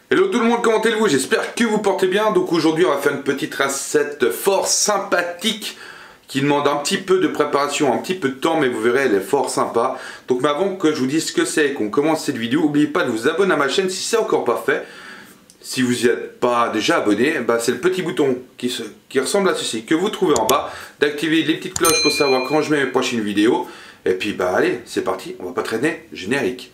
Hello tout le monde, comment allez-vous? J'espère que vous portez bien. Donc aujourd'hui on va faire une petite recette fort sympathique qui demande un petit peu de préparation, un petit peu de temps, mais vous verrez elle est fort sympa. Donc mais avant que je vous dise ce que c'est et qu'on commence cette vidéo, n'oubliez pas de vous abonner à ma chaîne si c'est encore pas fait. Si vous n'y êtes pas déjà abonné, bah c'est le petit bouton qui ressemble à ceci que vous trouvez en bas, d'activer les petites cloches pour savoir quand je mets mes prochaines vidéos. Et puis bah allez, c'est parti, on va pas traîner, générique.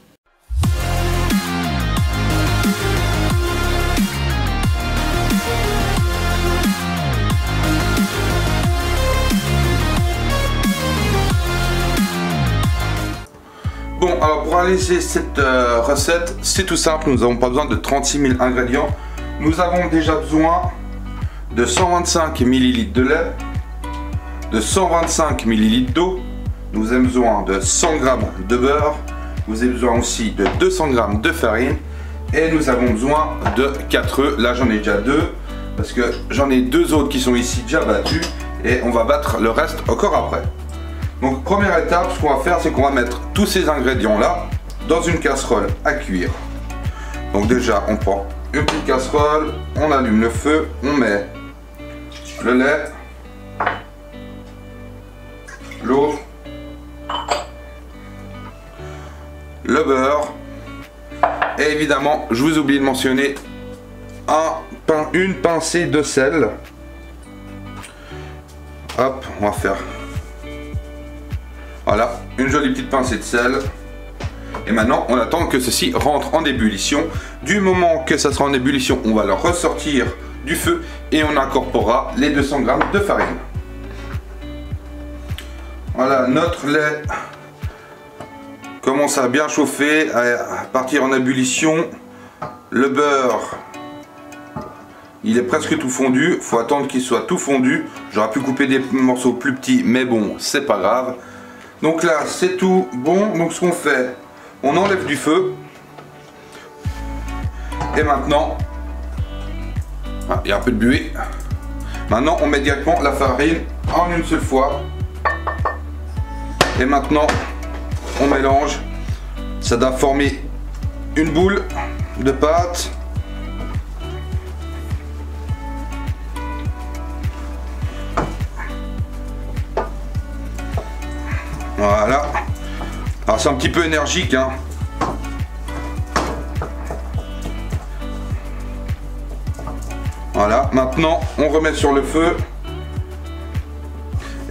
Bon, alors pour réaliser cette recette, c'est tout simple, nous n'avons pas besoin de 36 000 ingrédients. Nous avons déjà besoin de 125 ml de lait, de 125 ml d'eau, nous avons besoin de 100 g de beurre, vous avez besoin aussi de 200 g de farine et nous avons besoin de 4 œufs. Là j'en ai déjà 2 parce que j'en ai 2 autres qui sont ici déjà battus et on va battre le reste encore après. Donc première étape, ce qu'on va faire, c'est qu'on va mettre tous ces ingrédients là dans une casserole à cuire. Donc déjà on prend une petite casserole, on allume le feu, on met le lait, l'eau, le beurre et évidemment je vous oublie de mentionner une pincée de sel. Hop, on va faire voilà, une jolie petite pincée de sel. Et maintenant, on attend que ceci rentre en ébullition. Du moment que ça sera en ébullition, on va le ressortir du feu et on incorporera les 200 g de farine. Voilà, notre lait commence à bien chauffer, à partir en ébullition. Le beurre, il est presque tout fondu. Il faut attendre qu'il soit tout fondu. J'aurais pu couper des morceaux plus petits, mais bon, c'est pas grave. Donc là, c'est tout bon. Donc ce qu'on fait, on enlève du feu. Et maintenant, il y a un peu de buée. Maintenant, on met directement la farine en une seule fois. Et maintenant, on mélange. Ça doit former une boule de pâte. Voilà. Alors c'est un petit peu énergique, hein. Voilà. Maintenant, on remet sur le feu.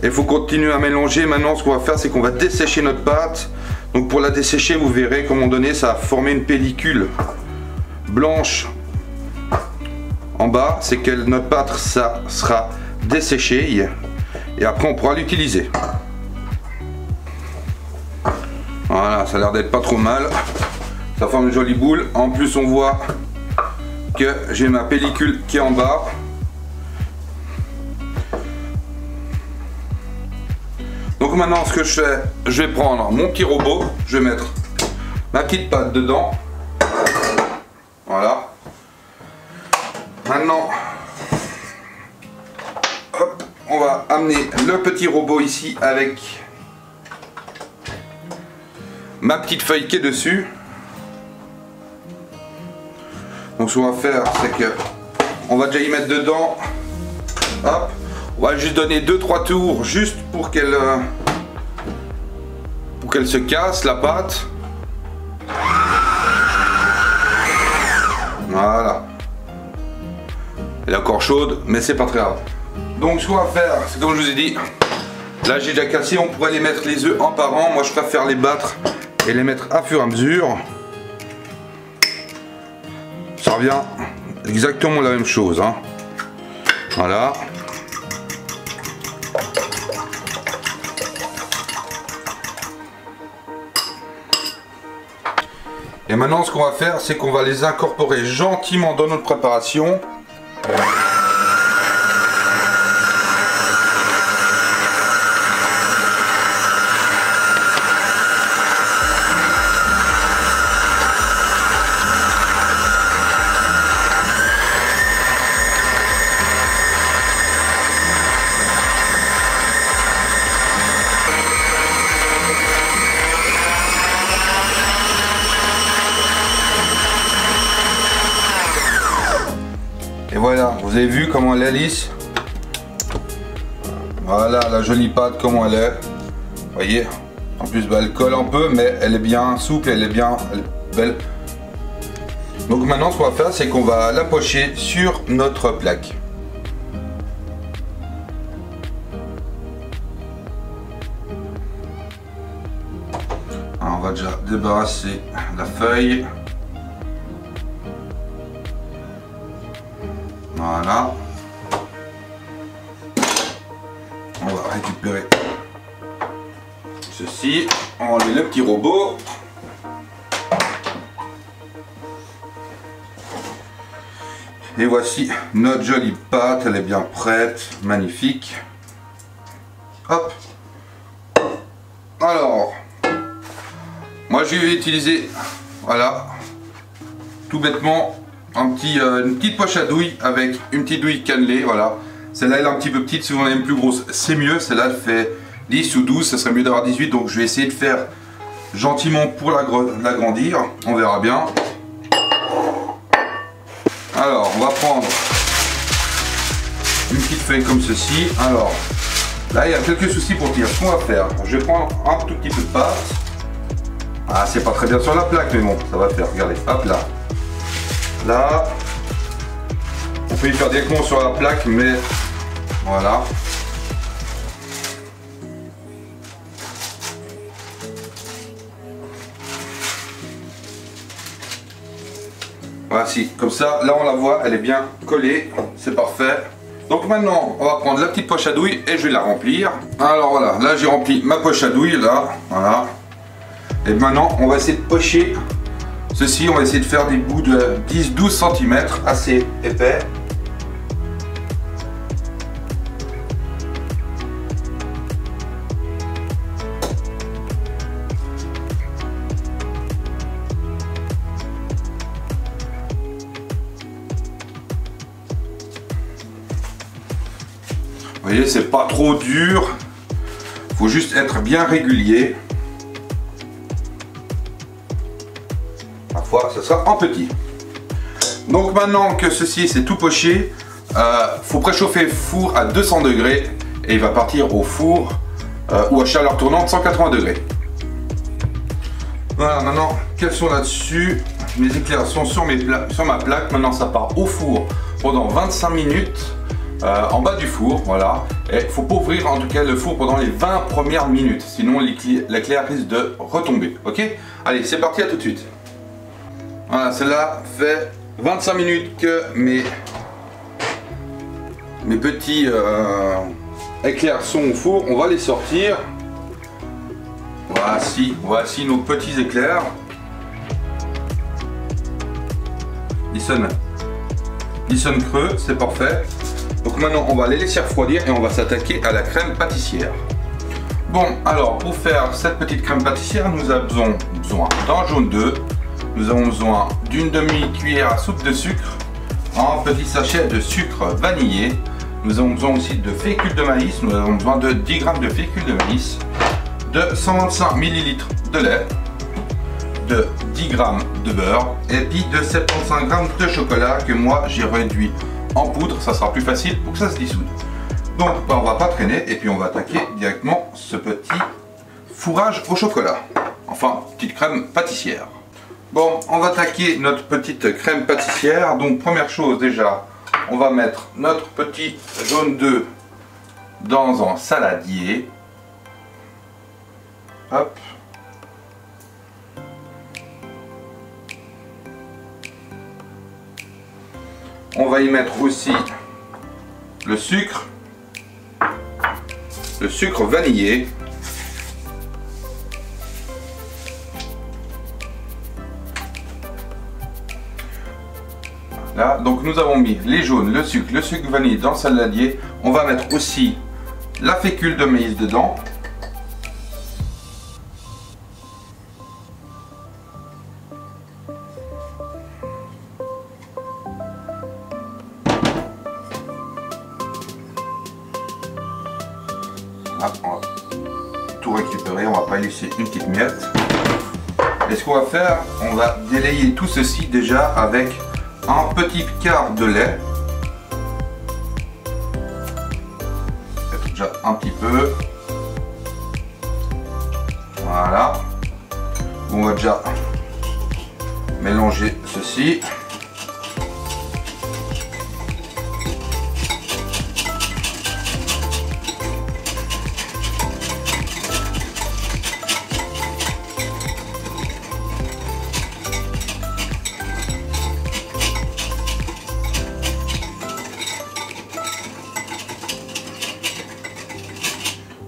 Il faut continuer à mélanger. Maintenant, ce qu'on va faire, c'est qu'on va dessécher notre pâte. Donc pour la dessécher, vous verrez, comme on donné, ça va former une pellicule blanche en bas. C'est que notre pâte, ça sera desséchée. Et après, on pourra l'utiliser. Voilà, ça a l'air d'être pas trop mal. Ça forme une jolie boule. En plus, on voit que j'ai ma pellicule qui est en bas. Donc maintenant, ce que je fais, je vais prendre mon petit robot. Je vais mettre ma petite pâte dedans. Voilà. Maintenant, hop, on va amener le petit robot ici avec ma petite feuille qui est dessus. Donc ce qu'on va faire, c'est que on va déjà y mettre dedans. Hop, on va juste donner 2-3 tours juste pour qu'elle se casse la pâte. Voilà. Elle est encore chaude, mais c'est pas très grave. Donc ce qu'on va faire, c'est comme je vous ai dit. Là j'ai déjà cassé, on pourrait les mettre les œufs un par un. Moi je préfère les battre et les mettre à fur et à mesure. Ça revient exactement la même chose, hein. Voilà. Et maintenant ce qu'on va faire, c'est qu'on va les incorporer gentiment dans notre préparation. voilà, vous avez vu comment elle est lisse. Voilà la jolie pâte comment elle est. Vous voyez, en plus bah, elle colle un peu, mais elle est bien souple, elle est belle. Donc maintenant ce qu'on va faire, c'est qu'on va la pocher sur notre plaque. Alors, on va déjà débarrasser la feuille. Voilà. On va récupérer ceci. On va enlever le petit robot. Et voici notre jolie pâte. Elle est bien prête. Magnifique. Hop. Alors, moi je vais utiliser, voilà, tout bêtement, une petite poche à douille avec une petite douille cannelée, voilà. Celle-là elle est un petit peu petite, si vous en avez une plus grosse, c'est mieux. Celle-là elle fait 10 ou 12, ça serait mieux d'avoir 18, donc je vais essayer de faire gentiment pour l'agrandir, on verra bien. Alors, on va prendre une petite feuille comme ceci. Alors, là il y a quelques soucis pour tirer. Ce qu'on va faire, je vais prendre un tout petit peu de pâte. Ah, c'est pas très bien sur la plaque, mais bon, ça va faire. Regardez, hop là. Là. On peut y faire directement sur la plaque, mais voilà. Voici, comme ça, là on la voit, elle est bien collée, c'est parfait. Donc maintenant, on va prendre la petite poche à douille et je vais la remplir. Alors voilà, là j'ai rempli ma poche à douille, là, voilà. Et maintenant, on va essayer de pocher ceci, on va essayer de faire des bouts de 10-12 cm, assez épais. Vous voyez, c'est pas trop dur, faut juste être bien régulier. Parfois, ce sera en petit. Donc maintenant que ceci c'est tout poché, faut préchauffer le four à 200 degrés et il va partir au four ou à chaleur tournante 180 degrés. Voilà, maintenant qu'elles sont là-dessus, mes éclairs sont sur ma plaque. Maintenant ça part au four pendant 25 minutes. En bas du four, voilà. Et il faut pas ouvrir en tout cas le four pendant les 20 premières minutes, sinon l'éclair risque de retomber. Ok? Allez, c'est parti, à tout de suite. Voilà, celle-là fait 25 minutes que mes petits éclairs sont au four. On va les sortir. Voici nos petits éclairs. Ils sonnent creux, c'est parfait. Donc maintenant on va les laisser refroidir et on va s'attaquer à la crème pâtissière. Bon, alors pour faire cette petite crème pâtissière, nous avons besoin d'un jaune d'œuf, nous avons besoin d'une demi-cuillère à soupe de sucre, un petit sachet de sucre vanillé, nous avons besoin aussi de fécule de maïs, nous avons besoin de 10 g de fécule de maïs, de 125 ml de lait, de 10 g de beurre et puis de 75 g de chocolat que moi j'ai réduit en poudre, ça sera plus facile pour que ça se dissoude. Donc on va pas traîner et puis on va attaquer directement ce petit fourrage au chocolat, enfin petite crème pâtissière. Bon, on va attaquer notre petite crème pâtissière. Donc première chose déjà, on va mettre notre petit jaune d'œuf dans un saladier. Hop. On va y mettre aussi le sucre vanillé. Là, donc nous avons mis les jaunes, le sucre vanillé dans le saladier. On va mettre aussi la fécule de maïs dedans. On va tout récupérer, on va pas laisser une petite miette. Et ce qu'on va faire, on va délayer tout ceci déjà avec un petit quart de lait. un petit peu. Voilà. On va déjà mélanger ceci.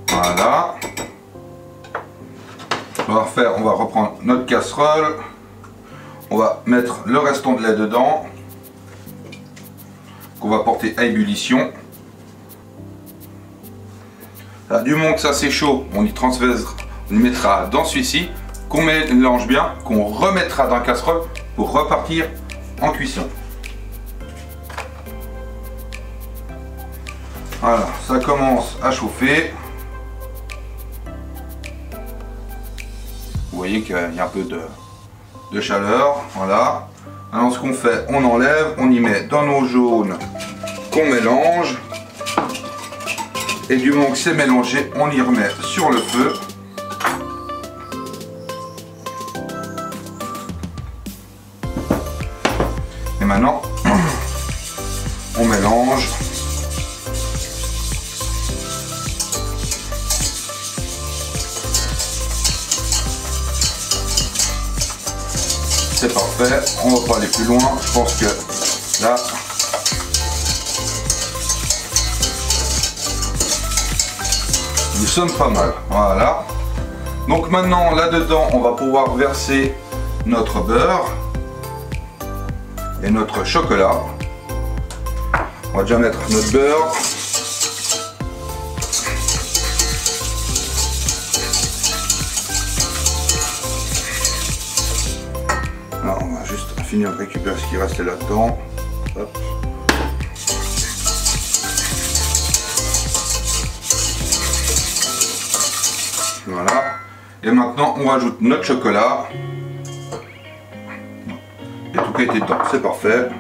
Voilà. On va reprendre notre casserole. On va mettre le restant de lait dedans. Qu'on va porter à ébullition. Là, du moment que ça c'est chaud, on y transfère, on y mettra dans celui-ci, qu'on mélange bien, qu'on remettra dans la casserole pour repartir en cuisson. Voilà, ça commence à chauffer. Vous voyez qu'il y a un peu de chaleur, voilà. Alors ce qu'on fait, on enlève, on y met dans nos jaunes qu'on mélange. Et du moment que c'est mélangé, on y remet sur le feu. Et maintenant, on mélange. C'est parfait, on va pas aller plus loin, je pense que là nous sommes pas mal. Voilà, donc maintenant là dedans on va pouvoir verser notre beurre et notre chocolat. On va déjà mettre notre beurre. Alors, on va juste finir de récupérer ce qui reste là-dedans. Voilà. Et maintenant, on rajoute notre chocolat. Et tout qui a été dedans, c'est parfait.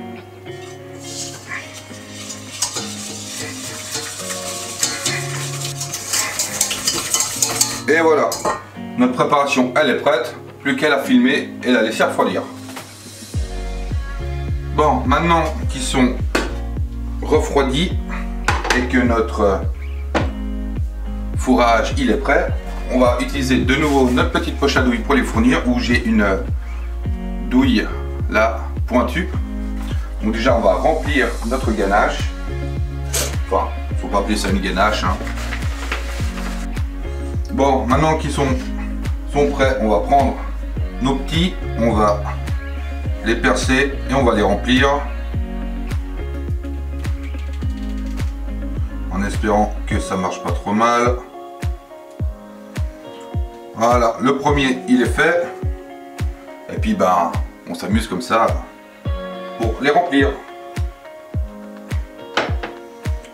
Et voilà, notre préparation, elle est prête. Plus qu'à la filmer et la laisser refroidir. Bon, maintenant qu'ils sont refroidis et que notre fourrage il est prêt, on va utiliser de nouveau notre petite poche à douille pour les fournir, où j'ai une douille là pointue. Donc déjà on va remplir notre ganache. Enfin, faut pas appeler ça une ganache, hein. Bon, maintenant qu'ils sont prêts, on va prendre nos petits, on va les percer et on va les remplir en espérant que ça marche pas trop mal. Voilà, le premier il est fait et puis ben on s'amuse comme ça pour les remplir.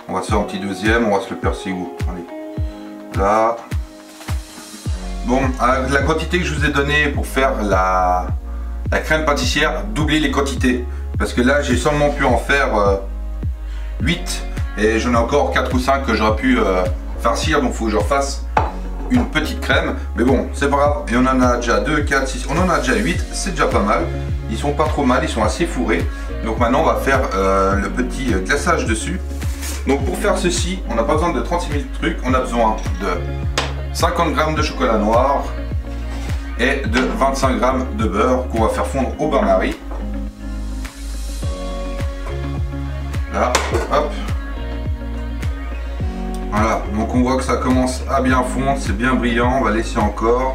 On va se faire un petit deuxième, on va se le percer où? Allez, là. Bon, la quantité que je vous ai donnée pour faire la crème pâtissière, doublez les quantités. Parce que là, j'ai seulement pu en faire 8. Et j'en ai encore 4 ou 5 que j'aurais pu farcir. Donc, il faut que je refasse une petite crème. Mais bon, c'est pas grave. Et on en a déjà 2, 4, 6. On en a déjà 8. C'est déjà pas mal. Ils sont pas trop mal. Ils sont assez fourrés. Donc, maintenant, on va faire le petit glaçage dessus. Donc, pour faire ceci, on n'a pas besoin de 36 000 trucs. On a besoin de 50 g de chocolat noir et de 25 g de beurre qu'on va faire fondre au bain-marie. Là, hop. Voilà, donc on voit que ça commence à bien fondre, c'est bien brillant. On va laisser encore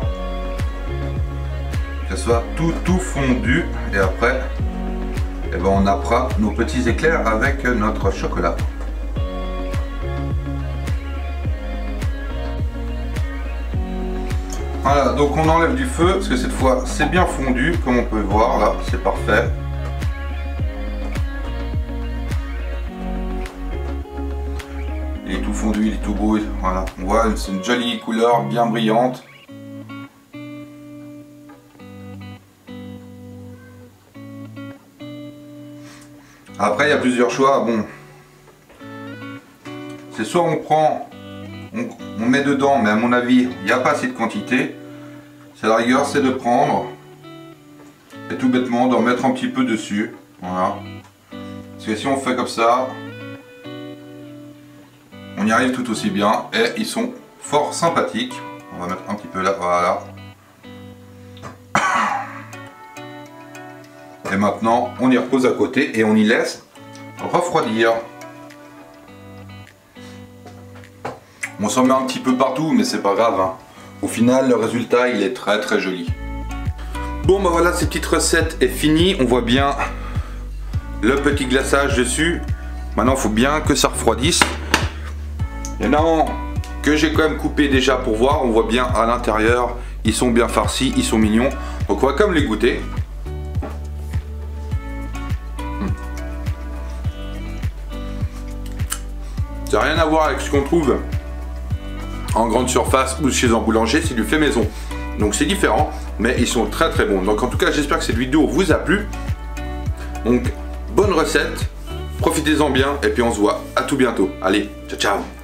que ça soit tout fondu et après, eh ben, on nappera nos petits éclairs avec notre chocolat. Voilà, donc on enlève du feu parce que cette fois c'est bien fondu, comme on peut voir là, c'est parfait. Il est tout fondu, il est tout beau, voilà, on voit c'est une jolie couleur bien brillante. Après il y a plusieurs choix, bon, c'est soit on met dedans, mais à mon avis, il n'y a pas assez de quantité. C'est la rigueur, c'est de prendre et tout bêtement d'en mettre un petit peu dessus. Voilà. Parce que si on fait comme ça, on y arrive tout aussi bien et ils sont fort sympathiques. On va mettre un petit peu là, voilà. Et maintenant, on y repose à côté et on y laisse refroidir. On s'en met un petit peu partout, mais c'est pas grave, hein. Au final, le résultat, il est très très joli. Bon, bah voilà, cette petite recette est finie. On voit bien le petit glaçage dessus. Maintenant, il faut bien que ça refroidisse. Il y en a un que j'ai quand même coupé déjà pour voir. On voit bien à l'intérieur, ils sont bien farcis, ils sont mignons. Donc, on va quand même les goûter. Ça n'a rien à voir avec ce qu'on trouve en grande surface ou chez un boulanger, c'est du fait maison. Donc c'est différent, mais ils sont très très bons. Donc en tout cas, j'espère que cette vidéo vous a plu. Donc bonne recette, profitez-en bien et puis on se voit à tout bientôt. Allez, ciao ciao.